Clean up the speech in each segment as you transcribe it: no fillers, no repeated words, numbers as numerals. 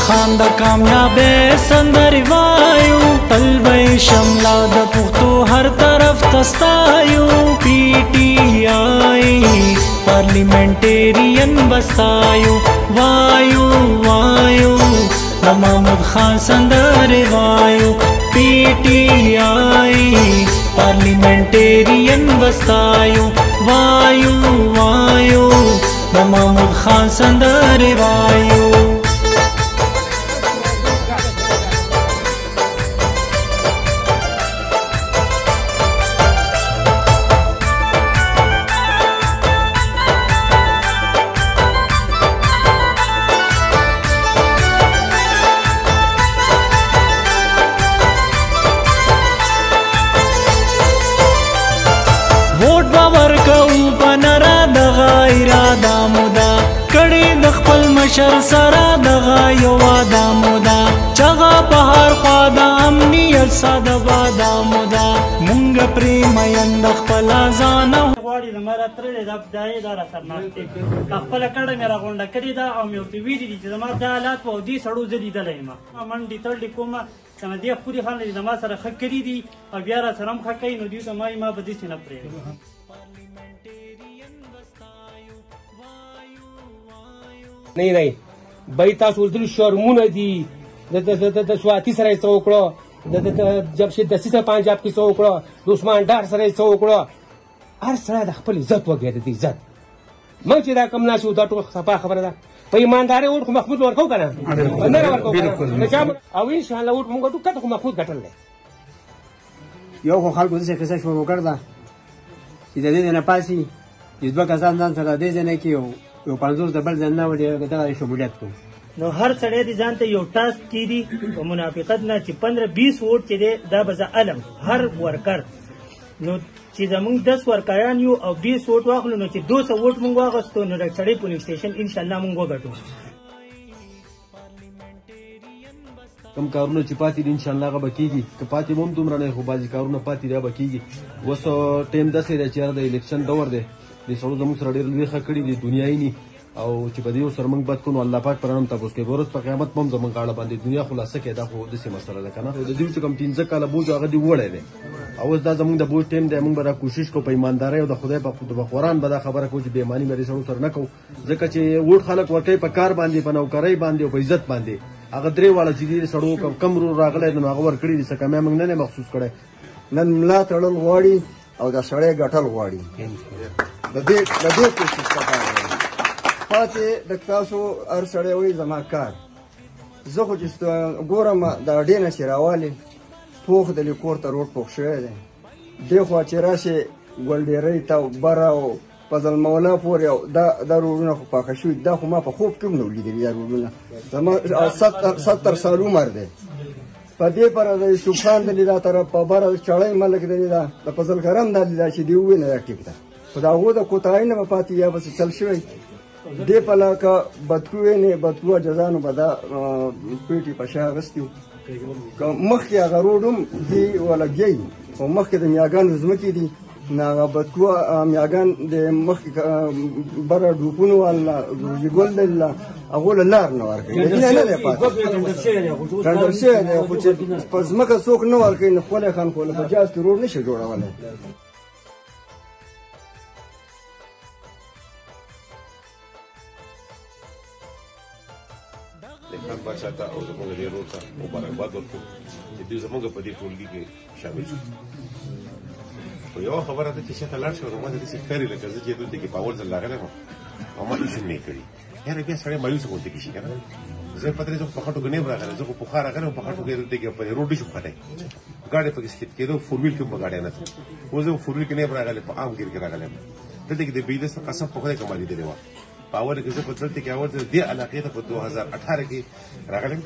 خان د کامیابی سندرې وایو تل به شملا د پښتو هر طرف تستایو پی ټی آی پارلیمنټیرین بستایو وایو وایو د محمود خان سندرې وایو پی ټی آی پارلیمنټیرین بستایو وایو وایو د محمود خان سندرې وایو مشر سره دغه یو واده مودا چغه په هر خوا د امنیت ساده واده مودا مونږ پرې میند خپل ځان غواړي د مره ترلې د ابتدایي دا را سرناستې خپله کډه مې راغونډه کړې ده او مې ورته ویلي دي چې زما دا حالات په دې سړو زه لیدلی یم منډې تړلې کومه سندې ښکلي خان چې زما سره ښه کړي دي او بیا را سره هم ښه کوي نو دوی ته وایي ما به داسې نه پرېږدم نه نه بای تاسو ولدل شرمونه دي د سواتي سره یې څه وکړه د جمشید دسي سره پنجاب کې څه وکړه د عثمان ډار سره یې څه وکړه هر سړی د خپل عزت وګېده د عزت موږ چې دا کم ناسو دا ټول صفا خبره ده په ایماندارۍ ووټ خو محمود ورکوو که نه نه ورکوو او انشاءالله ووټ مونږ ګټو کته خو محمود ګټل دی یو خو خلکو داسې قصه شروع کړ ده چې د دې نه پاسي چې دوه کسان ځان سره دې ځای نه کې یو 50 د بل ځای نه وړي دغه شمولیت کوو نو هر سړی دې ځان ته یو ټاسک کیدي په منافقت نه چې 15-20 ووټ چې دی دا به زه علم هر ورکر نو چې زمونږ 10 ورکران یو او 20 ووټ واخلو نو چې 200 ووټ مونږ واخیستو نو د سړی پولینګ سټیشن انشاءالله مونږ وګټو کم کارونه چې پاتې دي انشاءالله هغه به کېږي که پاتې به هم دومره نه خو بعضې کارونه پاتې دي هغه به کېږي اوس ټایم داسې دی چې د الیکشن دور دی دې سړو زموږ سره ډېر لوی ښه کړي دي دنیایي ني او چې په دې ورسره موږ بد کړو نو الله پاک پر هم تپوس کوي ورځ په قیامت به هم زموږ غاړه باندې دنیا خلاصه کوي دا خو داسې مسله ده که نه د دوی چې کوم 15 کاله بوج هغه دې وړی دی او اوس دا زموږ د بوج ټایم دی موږ به دا کوشش کوو په ایماندارۍ او د خدای په قرآن به دا خبره کوو چې بېایماني به دې سړو سره نه کوو ځکه چې ووټ خلک ورکوي په کار باندې په نوکرۍ باندې او په عزت باندې هغه درې واړه چې دي سړو کم رول راغلی نو هغه ورکړي دي څه کمی موږ نه مخصوص کړی نن ملا تړل غواړي او د سړی ګټل غواړي د دې کوشش پکار دی پاتې د تاسو هر سړی وایي زما کار زه خو چې ګورم د اډې نه چې راوالې پوخ د لیکور ته روډ پوخ شوی دی دې خوا چې راشې ګلډېرۍ ته بره او فضل مولا پورې او دا روډونه خو پاخه شوي دا خو ما په خوب کې هم نه لیدلي دا روډونه زما 70 سال عمر دی په دې پره د یوسف خان د لیدا طرف په بره چړی ملک د لیدا د فضل کرم د لیدا چې دی ووینه دا ټیک ده خو د هغو د کوتاهۍ نه به پاتې یا بس چل شوی دې پله که بدکو وینې بدکو جزانو به دا پیټې په شا اخیستي وو که مخکې هغه روډ هم دې ولګیایي خو مخکې د میاګانو ځمکې دي نو هغه بدکو میاګان د مخکې بره ډوپونو والا روژې ګل دله هغو له لار نه ورکوي نه دی پاتې کنډر شوی دی خو چې په ځمکه څوک نه ورکوي نو ښکلی خان خو له په جاز کې روډ نشي جوړولی خان بادشاه ته او زموږ دې رور ته مبارکباد ورکړو چې دوی زموږ په دې ټولګي کې شامل شو خو یوه خبره ده چې شاته لاړ شو نو ما ته داسې ښکاري لکه زه چې دلته کې په اول ځل راغلی یم او ما هېڅ هم نه یې کړي یاره بیا سړی مایوسه غوندې کېږي که نه زه پته زه خو په خټو کې نه یم راغلی زه خو پخوا راغلی یم په خټو کې دلته کې په روډ نشم خټی ګاډی پکې سلیپ کېدو فور ویل کې هم په ګاډی نه تلم اوس زه فور ویل کې نه یم راغلی په عام ګیر کې راغلی یم دلته کې د بجلس قسم په خدای که ما لیدلې وه په اول کې زه په دلته کې اول دې علاقې ته په 2018 کې راغلم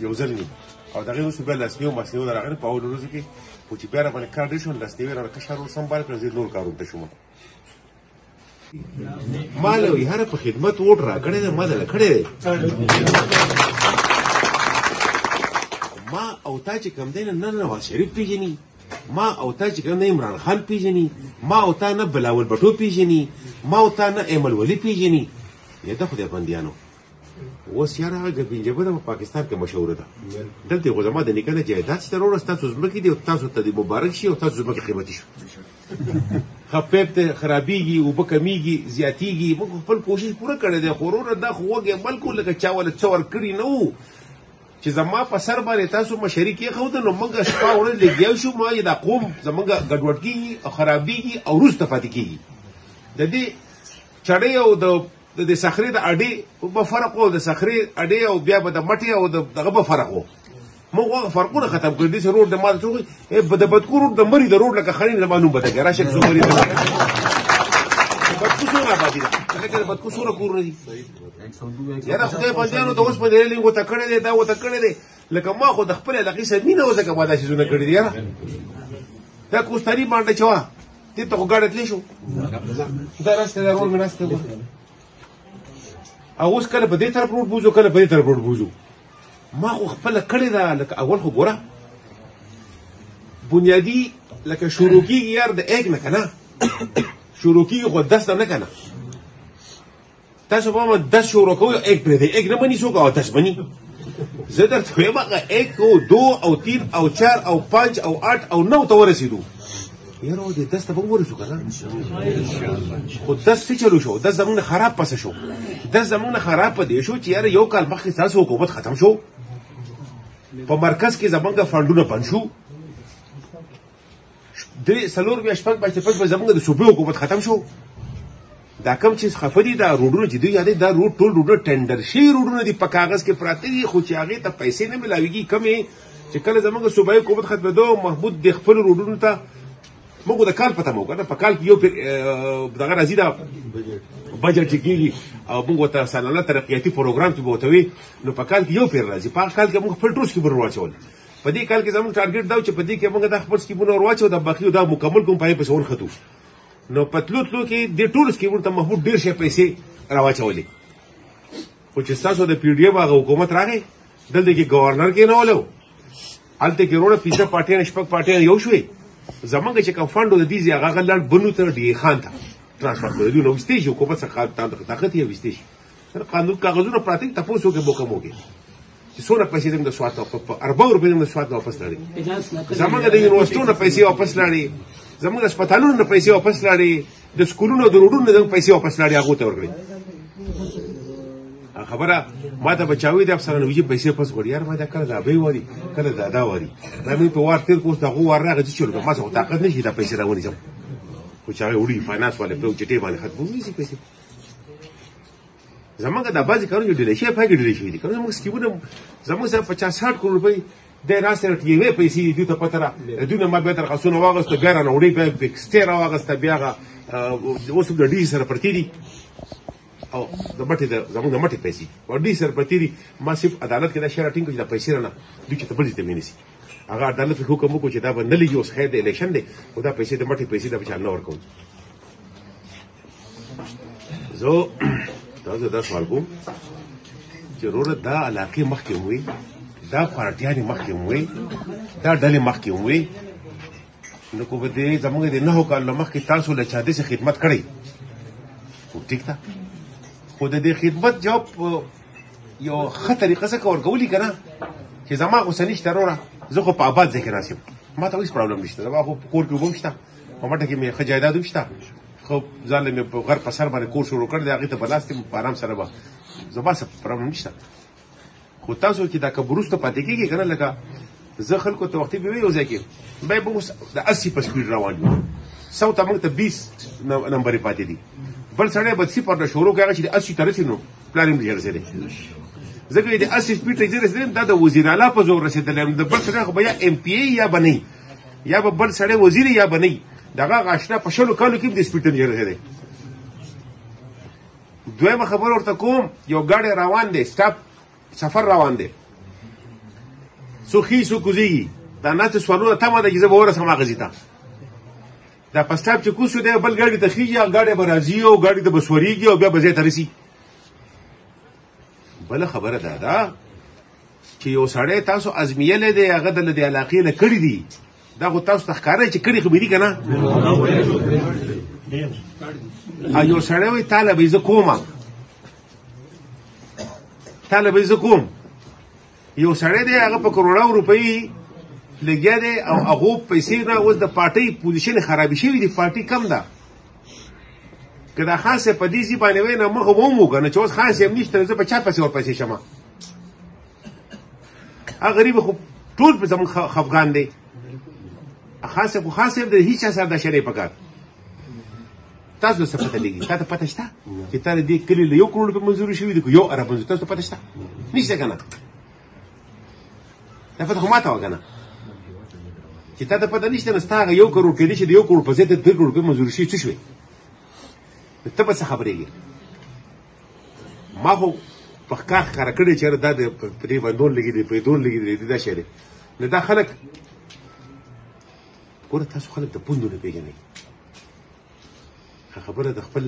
یو ځل نیم او دغې وروسته بیا لاسنیو ماسنیو نه راغلم په اولو ورځو کې خو چې بیا راباندې کار ډېر شو لاسنیوي رانه کشر ور سمبال کړه زه نور کارونو ته شوم ما له وایي هره په خدمت ووټ راکړی دی ما دله کړی دی ما او تا چې کوم دی نه نواز شریف پېژني ما او تا چې کوم نه عمران خان پیژني ما او تا نه بلاول بټو پیژني ما او تا نه ایمل ولی پیژني یا د خدای بندیانو اوس یاره هغه ګرګین په پاکستان کې مشهوره ده دلته خو زما د نیکه نه جایداد شته وروره ستاسو ځمکې دي او تاسو ته دې مبارک شي او تاسو ځمکې قیمتي شو ښه پیپ ته خرابېږي اوبه کمیږي زیاتېږي موږ خپل کوشش پوره کړی دی خو وروره دا خو وږی عمل کړو لکه چا ولې څه ورکړي نه وو چې زما په سر باندې تاسو مشري کېښوده نو موږ شپه ورځ لګیا شو ما دا قوم زموږ ګډوډ کېږي او خرابېږي او وروسته پاتې کېږي د دې چړۍ او د صخرې د اډې به فرق و د صخرې اډې او بیا به د مټې او دغه به فرق و موږ هغه فرقونه ختم کړي داسې روډ د ما څه د بدکو روډ د مري د روډ لکه خنین زما نوم بدل کړي راشه زه مري د بدکو څومره آبادي ده لکه د بدکو څومره کورونه دي یاره خدای بندیانو د اوس په ریلینګ ورته کړی دی دا ورته کړی دی لکه ما خو د خپلې علاقې سره مینه وه ځکه ما دا شیزونه کړي دي یاره دا کوستاني بانډه چې وه دې ته خو ګاډه تللی شو دا راسته دا روډ مې ناسته وه او اوس کله په دې طرف روډ بوځو کله په دې طرف روډ بوځو ما خو خپله کړې ده لکه اول خو ګوره بنیادي لکه شروع کېږي یار د ایک نه که نه شروع کېږي خو دس نه که نه تاسو به ما 10 شروع کوئ ایک پرېږدئ ایک نه مني څوک او 10 مني زه درته وایم هغه ایک او 2 او 3 او 4 او 5 او 8 او 9 ته ورسېدو یاره د 10 ته به ورسو که نه خو 10 څه چلو شو 10 زموږ نه خراب پسه شو 10 زموږ نه خراب په دې شو چې یاره یو کال مخکې ستاسو حکومت ختم شو په مرکز کې زموږ فنډونه بند شو 3 4 بیا شپږ بیا به زموږ د صوبې حکومت ختم شو دا کم چې خفه دي دا روډونه چې دوی یادې دا روډ ټول روډونه ټینډر شوي روډونه دي په کاغذ کې پراته دي خو چې هغې ته پیسې نه میلاویږي کمې چې کله زموږ صوبایي حکومت ختمېدو محمود د خپلو روډونو ته موږ د کال پته مو کنه په کال کې یو دغه راځي دا بجټ چې کېږي او موږ ورته سالانه ترقیاتي پروګرام چې به ورته وي نو په کال کې یو پیر راځي په کال کې موږ خپل ټول سکیمونه ورواچول په دې کال کې زموږ ټارګېټ دا و چې په دې کې موږ دا خپل سکیمونه ورواچو دا باقي دا مکمل کوم پای پسې ورختو نو په تلو کې د ټولو سکیمونو ته محمود ډېر شی پیسې راواچولې خو چې ستاسو د پی ډي اف هغه حکومت راغی دلته کې ګورنر کېنولو هلته کې وروڼه 15 پارټیان شپږ پارټیان یو شوې زمونږ چې کوم فنډ د دې ځای هغه لاړ بنو ته ډي خان ته ترانسفر کړی دی نو وستې شي حکومت څخه طاقت یې وستې شي قانون کاغذونه پراته تاسو کې موقع موګي چې څونه پیسې د سواد په اربع روپۍ د سواد واپس لري زمونږ د یونیورسيټونو پیسې واپس لري زمونږ د هسپتالونو پیسې واپس لري د سکولونو د روډونو د پیسې واپس لري هغه ته ورکړي خبره ما ته بچاوي د افسرانو ویجی پیسې پس غوړي یار ما دا کله دا به وری کله دا وری مې په وار تیر کوس دا غو ور راغی چې چلو ما څه طاقت نشي دا پیسې راونی ځم خو چې هغه وړي فاینانس والے په چټي باندې ختمو نشي پیسې زمونږ د بازي کارونه ډېر شي په کې ډېر شي دي کوم موږ سکیونه زموږ سره 50-60 کروڑ روپۍ د راسره ټیوې پیسې دي ته پته را دونه ما به تر خاصونه واغسته بیا نه وړي په ایکسټر واغسته بیا اوس د ډي سره پرتی دي او د مټې د زموږ د مټې پیسې او ډي سره پرتی دي ما صرف عدالت کې دا شرع ټینګ کړي دا پیسې نه دوی چې ته بل دې مینسي هغه عدالت حکم وکړي چې دا به نه لګي اوس خیر د الیکشن دی او دا پیسې د مټې پیسې د بچا نه ورکوم زه دا سوال کوم چې وروره دا علاقې مخکې وي دا پارټیانې مخکې وي دا ډلې مخکې وي نو کو به دې زموږ د 9 کال مخکې تاسو له چا داسې خدمت کړی خو ټیک ده خو د دې خدمت جواب یو ښه طریقه څخه ورکولي که نه چې زما غوسه نشته وروره زه خو په آباد ځای کې ناست یم ما ته هېڅ پرابلم نشته زما خو په کور کې اوبه هم شته په مټه کې مې ښه جایداد هم شته خو ځان مې په غر په سر باندې کور شروع کړی دی هغې ته به ناست یم په آرام سره به زما څه پرابلم نشته خو تاسو چې دا که وروسته پاتې کېږي که نه لکه زه خلکو ته وختي به وي یو ځای کې بیا به اوس د 80 په سپیډ روان یو 100 ته موږ ته 20 نمبرې پاتې دي بل سړی به 0 نه شروع کړي چې د 80 ته رسېږي نو پلان یې ډېر رسېدی ځکه د 80 سپیډ ته چې رسېدلی دا د وزیر اعلی په زور رسېدلی د بل سړی خو به یا ایم پی ای یا به نه یا به بل سړی وزیر یا به نه دغه اشنا په 100 کالو کې د سپیډ ته نه رسېدی دویمه خبره ورته کوم یو ګاډی روان دی سټاپ سفر روان دی څو خي څو کوزېږي دا ناته سوالونه تمه ده چې زه به ورسم هغه ځای ته دا په سټاپ چې کوز شو دی بل ګاډي ته خېږي هغه ګاډی به راځي او ګاډي ته به سورېږي او بیا به ځای ته رسي بله خبره دا ده چې یو سړی تاسو ازمیلی دی هغه د دې علاقې نه کړي دي دا خو تاسو ته ښکاره چې کړي خو به دي که نه یو سړی وایي تاله به یې زه کومه تاله به زه کوم یو سړی دی هغه په کروڑو روپۍ لګیا دی او هغو پیسې نه اوس د پارټۍ پوزیشن خرابې شوي دي پارټۍ کم ده که دا خان صاحب په دې ځي باندې وایي نه مخه به هم وکړه چې اوس خان صاحب نشته نو زه په چا پسې ورپسې شم هغه غریب خو ټول په زموږ خفګان دی خان صاحب خو خان صاحب دی هېچ چا سره دا شی نه پکار تاسو څه پته لګي تا ته پته شته چې تا د دې کلي له 1 کروڑ روپۍ منظوري شوي دي که 1 ارب منظور تاسو ته پته شته نشته که نه دا پته خو ما ته وه که نه چې تا ته پته نشته نو ستا هغه 1 کروڑ کېدای شي د 1 کروڑ په ځای ته 2 کروڑ روپۍ منظوري شوي څه شوې ته به څه خبرېږې ما خو په ښکار ښکاره کړی چې دا د په دې بندون لګېدلی په دون لګېدلی دا شی دی نو دا خلک ګوره تاسو خلک د پوندو نه پېژنئ خبره د خپل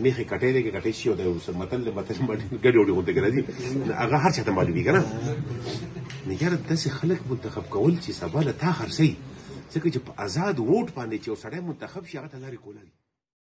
میخې کټی دی که کټی شي او د متل ګډې وډې غونډې که راځي هغه هر چا ته معلومېږي که نه نو یاره داسې خلک منتخب کول چې سبا له تا خرڅوي ځکه چې په ازاد ووټ باندې چې یو سړی منتخب شي هغه ته لارې کولري